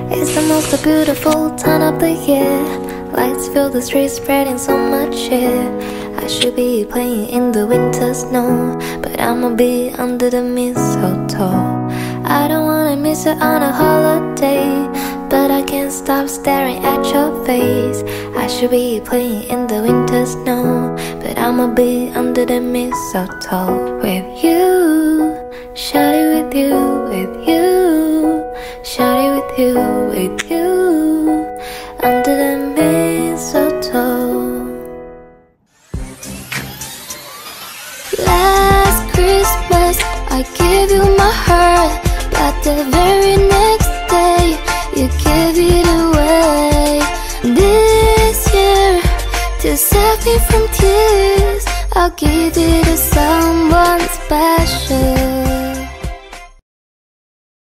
It's the most beautiful time of the year. Lights fill the streets, spreading so much cheer. I should be playing in the winter snow, but I'ma be under the mistletoe. I don't wanna miss it on a holiday, but I can't stop staring at your face. I should be playing in the winter snow, but I'ma be under the mistletoe. With you, shawty, with you, with you, shawty, with you, with you, under the mistletoe. Last Christmas I gave you my heart, but the very next day you gave it away. This year, to save me from tears, I'll give it to someone special.